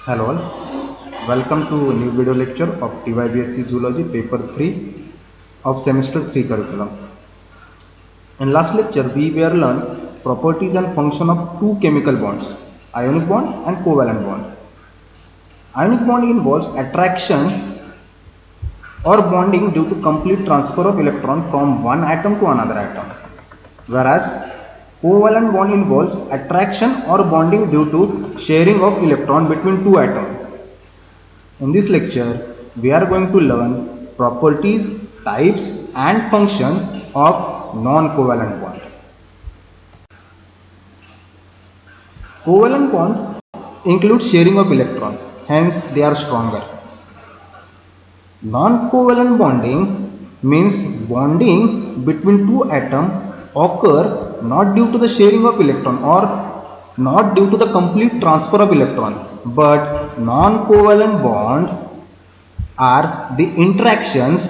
Hello all, welcome to new video lecture of TYBSc Zoology paper 3 of semester 3 curriculum. In last lecture we were learned properties and function of two chemical bonds, ionic bond and covalent bond. Ionic bond involves attraction or bonding due to complete transfer of electron from one atom to another atom, whereas covalent bond involves attraction or bonding due to sharing of electron between two atoms. In this lecture, we are going to learn properties, types and function of non-covalent bond. Covalent bond includes sharing of electron, hence they are stronger. Non-covalent bonding means bonding between two atoms occur not due to the sharing of electron or not due to the complete transfer of electron, but non-covalent bond are the interactions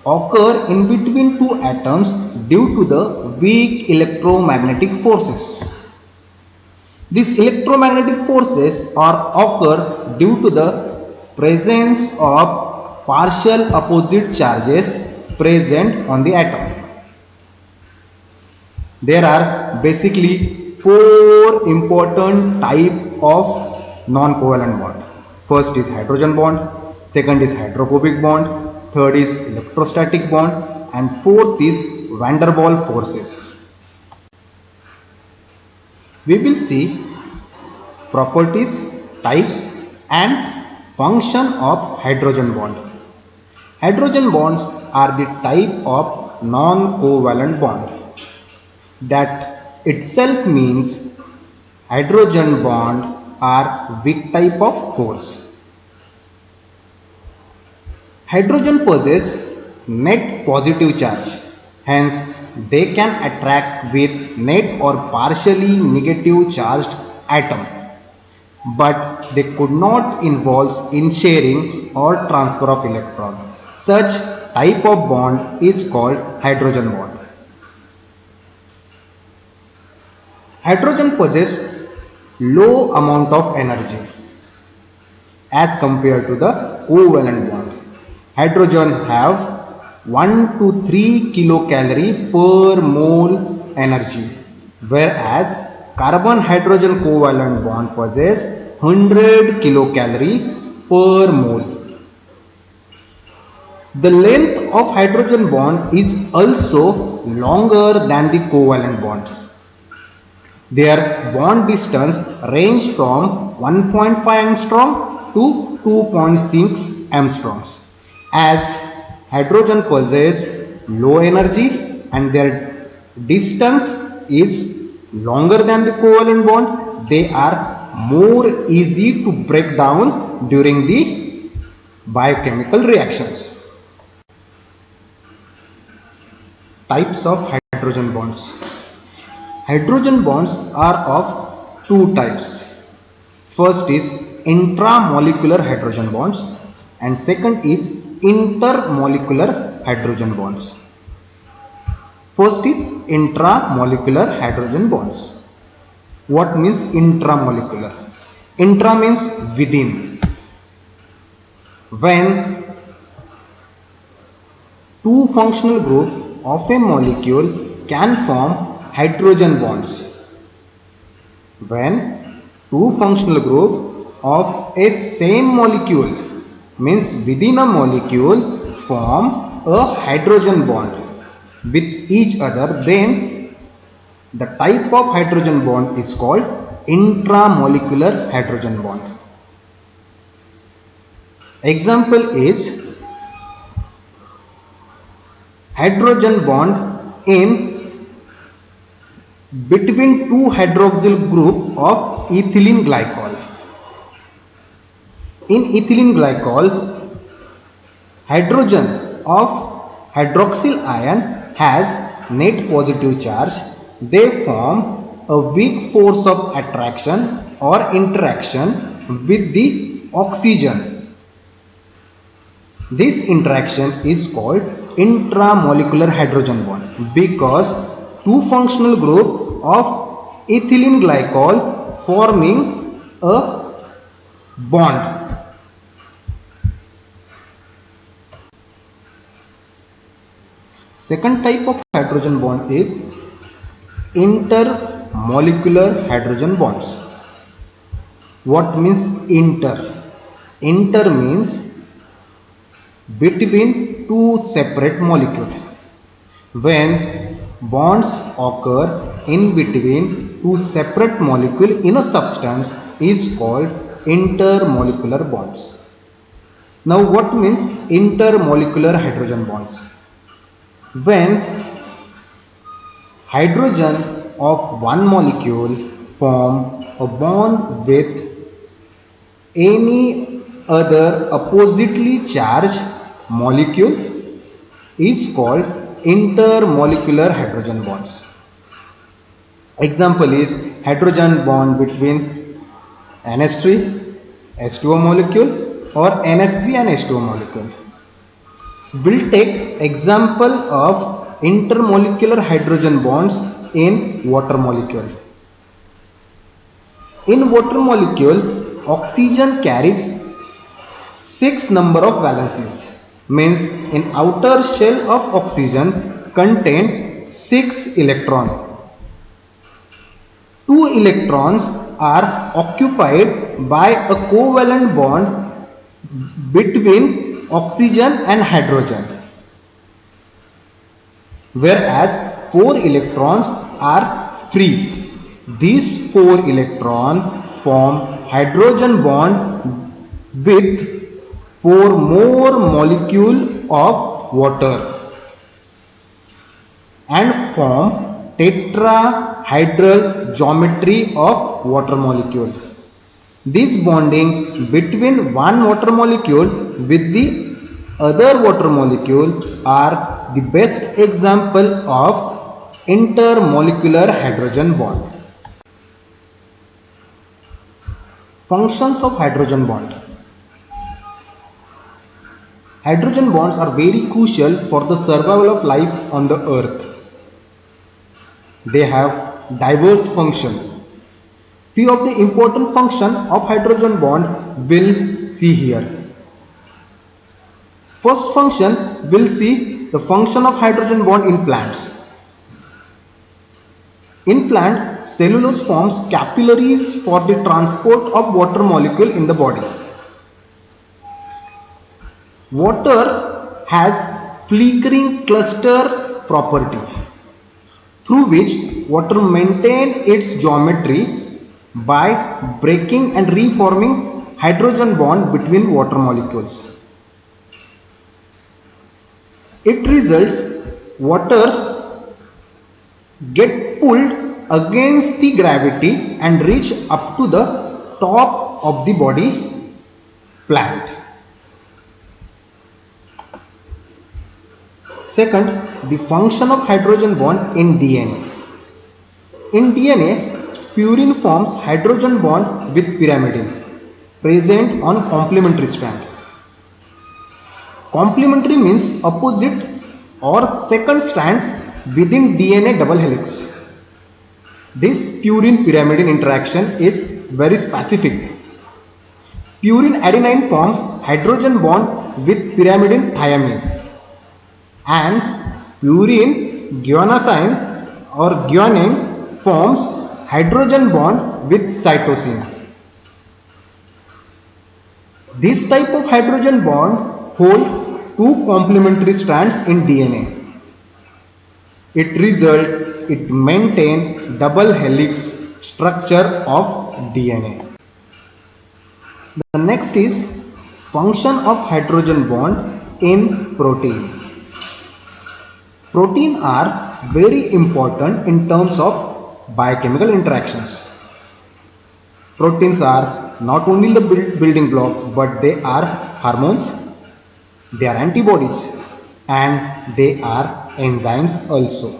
occur in between two atoms due to the weak electromagnetic forces. These electromagnetic forces are occur due to the presence of partial opposite charges present on the atom. There are basically four important types of non-covalent bond. First is hydrogen bond, second is hydrophobic bond, third is electrostatic bond, and fourth is van der Waals forces. We will see properties, types and function of hydrogen bond. Hydrogen bonds are the type of non-covalent bond. That itself means hydrogen bond are weak type of force. Hydrogen possess net positive charge, hence they can attract with net or partially negative charged atom, but they could not involve in sharing or transfer of electron. Such type of bond is called hydrogen bond. Hydrogen possesses low amount of energy as compared to the covalent bond. Hydrogen have 1 to 3 kilocalorie per mole energy, whereas carbon hydrogen covalent bond possesses 100 kilocalorie per mole. The length of hydrogen bond is also longer than the covalent bond. Their bond distance range from 1.5 angstrom to 2.6 angstroms. As hydrogen possesses low energy and their distance is longer than the covalent bond, they are more easy to break down during the biochemical reactions. Types of hydrogen bonds. Hydrogen bonds are of two types. First is intramolecular hydrogen bonds and second is intermolecular hydrogen bonds. First is intramolecular hydrogen bonds. What means intramolecular? Intra means within. When two functional groups of a molecule can form hydrogen bonds. When two functional groups of a same molecule means within a molecule form a hydrogen bond with each other, then the type of hydrogen bond is called intramolecular hydrogen bond. Example is hydrogen bond in between two hydroxyl group of ethylene glycol. In ethylene glycol, hydrogen of hydroxyl ion has net positive charge. They form a weak force of attraction or interaction with the oxygen. This interaction is called intramolecular hydrogen bond because two functional group of ethylene glycol forming a bond. Second type of hydrogen bond is intermolecular hydrogen bonds. What means inter? Inter means between two separate molecules. When bonds occur in between two separate molecules in a substance is called intermolecular bonds. Now what means intermolecular hydrogen bonds? When hydrogen of one molecule form a bond with any other oppositely charged molecule is called intermolecular hydrogen bonds. Example is hydrogen bond between NH3, H2O molecule or NH3 and H2O molecule. We'll take example of intermolecular hydrogen bonds in water molecule. In water molecule, oxygen carries 6 number of valencies. Means in outer shell of oxygen contain 6 electrons. 2 electrons are occupied by a covalent bond between oxygen and hydrogen, whereas 4 electrons are free. These 4 electrons form hydrogen bond with 4 more molecules of water and form tetrahedral geometry of water molecule. This bonding between one water molecule with the other water molecule are the best example of intermolecular hydrogen bond. Functions of hydrogen bond. Hydrogen bonds are very crucial for the survival of life on the earth. They have diverse functions. Few of the important functions of hydrogen bond will see here. First function, we'll see the function of hydrogen bond in plants. In plant, cellulose forms capillaries for the transport of water molecule in the body. Water has flickering cluster property through which water maintains its geometry by breaking and reforming hydrogen bond between water molecules. It results water get pulled against the gravity and reach up to the top of the body plant. Second, the function of hydrogen bond in DNA. In DNA, purine forms hydrogen bond with pyrimidine present on complementary strand. Complementary means opposite or second strand within DNA double helix. This purine pyrimidine interaction is very specific. Purine adenine forms hydrogen bond with pyrimidine thiamine, and purine guanosine or guanine forms hydrogen bond with cytosine. This type of hydrogen bond hold two complementary strands in DNA. It maintains double helix structure of DNA. The next is function of hydrogen bond in protein. Protein are very important in terms of biochemical interactions. Proteins are not only the building blocks, but they are hormones, they are antibodies, and they are enzymes also.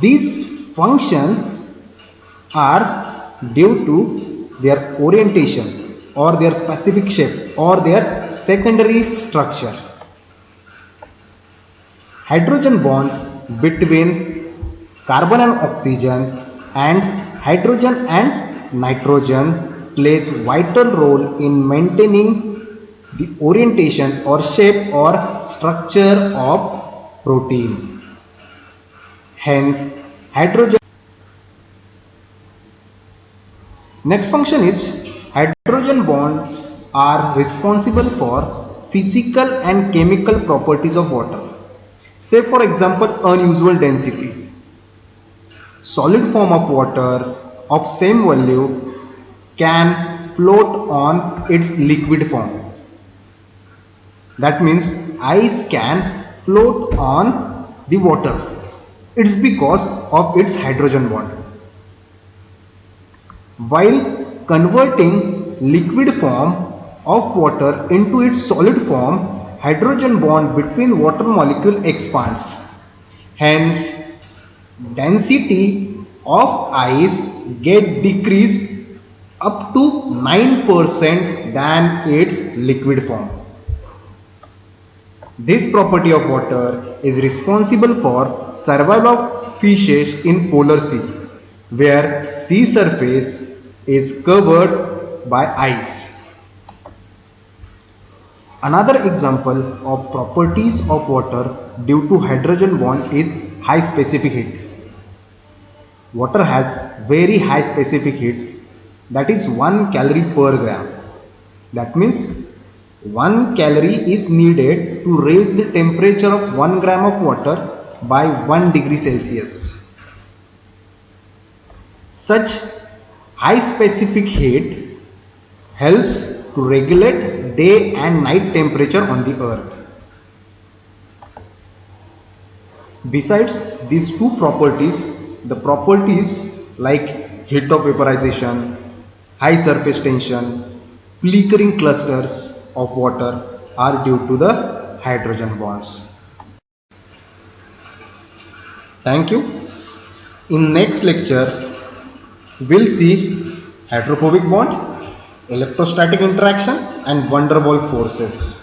These functions are due to their orientation or their specific shape or their secondary structure. Hydrogen bond between carbon and oxygen and hydrogen and nitrogen plays vital role in maintaining the orientation or shape or structure of protein. Hence, hydrogen. Next function is hydrogen bonds are responsible for physical and chemical properties of water. Say for example, unusual density. Solid form of water of same volume can float on its liquid form. That means ice can float on the water. It's because of its hydrogen bond. While converting liquid form of water into its solid form, hydrogen bond between water molecule expands. Hence, density of ice get decreased up to 9% than its liquid form. This property of water is responsible for survival of fishes in polar sea, where sea surface is covered by ice. Another example of properties of water due to hydrogen bond is high specific heat. Water has very high specific heat, that is 1 calorie per gram. That means 1 calorie is needed to raise the temperature of 1 gram of water by 1 degree Celsius. Such high specific heat helps to regulate day and night temperature on the earth. Besides these two properties, the properties like heat of vaporization, high surface tension, flickering clusters of water are due to the hydrogen bonds. Thank you. In next lecture, we'll see hydrophobic bond, electrostatic interaction and van der Waals forces.